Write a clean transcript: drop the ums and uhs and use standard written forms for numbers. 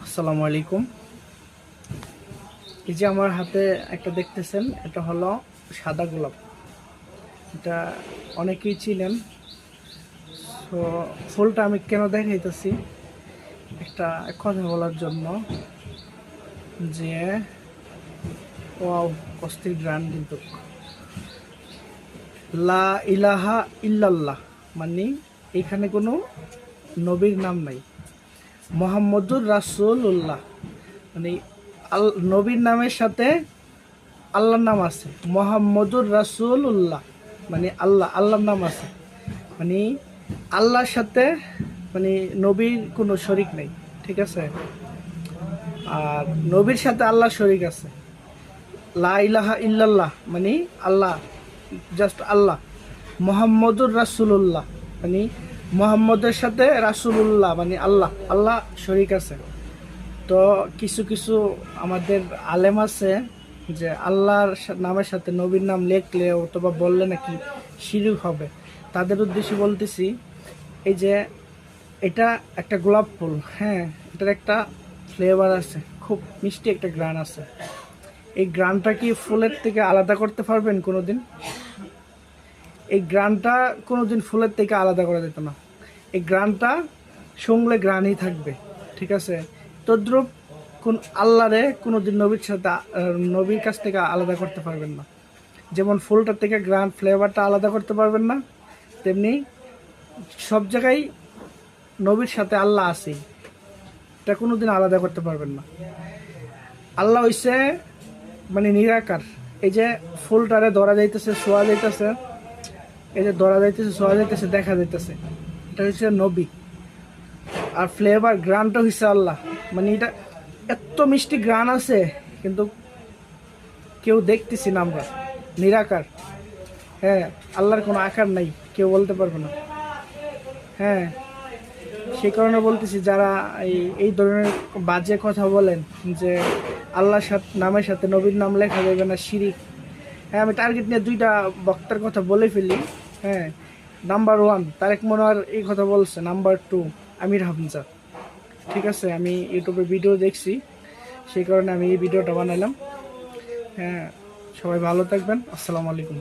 আসসালামু আলাইকুম। এই যে আমার হাতে একটা দেখতেছেন, এটা হলো সাদা গোলাপ। এটা অনেকেই চিনেন। তো ফুলটা আমি কেন দেখাইতেছি, একটা কথা বলার জন্য যে ওয়াও, অস্থির গান কিন্তু। লা ইলাহা ইল্লাল্লাহ মানে এখানে কোনো নবীর নাম নাই। মোহাম্মদুর রাসূলুল্লাহ মানে নবীর নামের সাথে আল্লাহর নাম আছে। মোহাম্মদুর রাসূলুল্লাহ মানে আল্লাহর নাম আছে। মানে আল্লাহর সাথে মানে নবীর কোনো শরিক নেই, ঠিক আছে। আর নবীর সাথে আল্লাহ শরিক আছে। লা ইলাহা ইল্লাল্লাহ মানে আল্লাহ, জাস্ট আল্লাহ। মোহাম্মদুর রাসূলুল্লাহ মানে মোহাম্মদের সাথে রাসূলুল্লাহ মানে আল্লাহ শরিক আছে। তো কিছু কিছু আমাদের আলেম আছে যে আল্লাহর নামের সাথে নবীর নাম লেখলে অথবা বললে নাকি শিরক হবে। তাদের উদ্দেশ্যে বলতেছি, এই যে এটা একটা গোলাপ ফুল, হ্যাঁ, এটার একটা ফ্লেভার আছে, খুব মিষ্টি একটা গ্রান আছে। এই গ্রানটা কি ফুলের থেকে আলাদা করতে পারবেন কোনোদিন? এই গ্রানটা কোনোদিন ফুলের থেকে আলাদা করা যেত না। এই গ্রানটা শুংলে গ্রানই থাকবে, ঠিক আছে। তদ্রূপ কোন আল্লাহরে কোনোদিন নবীর সাথে নবীর কাছ থেকে আলাদা করতে পারবেন না। যেমন ফুলটার থেকে গ্রান ফ্লেভারটা আলাদা করতে পারবেন না, তেমনি সব জায়গায় নবীর সাথে আল্লাহ আছে, এটা কোনোদিন আলাদা করতে পারবেন না। আল্লাহ হইছে মানে নিরাকার। এই যে ফুলটারে ধরা যাইতেছে, ছোঁয়া যাইতেছে, এই যে ধরা যাইতেছে, ছোঁয়া যাইতেছে, দেখা যাইতেছে, এটা হচ্ছে নবী। আর ফ্লেভার গ্রানটা হচ্ছে আল্লাহ। মানে এটা এত মিষ্টি গ্রান আছে, কিন্তু কেউ দেখতেছি না আমরা, নিরাকার। হ্যাঁ, আল্লাহর কোনো আকার নাই, কেউ বলতে পারবে না। হ্যাঁ, সেই কারণে বলতেছি, যারা এই ধরনের বাজে কথা বলেন যে আল্লাহর সাথে নামের সাথে নবীর নাম লেখা যাবে না, শিরিক। হ্যাঁ, আমি টার্গেট নিয়ে দুইটা বক্তার কথা বলে ফেলি। হ্যাঁ, নাম্বার 1 তারেক মনোয়ার এই কথা বলছে, নাম্বার 2 আমির হামজা। ঠিক আছে, আমি ইউটিউবে ভিডিও দেখছি, সেই কারণে আমি এই ভিডিওটা বানালাম। হ্যাঁ, সবাই ভালো থাকবেন। আসসালামু আলাইকুম।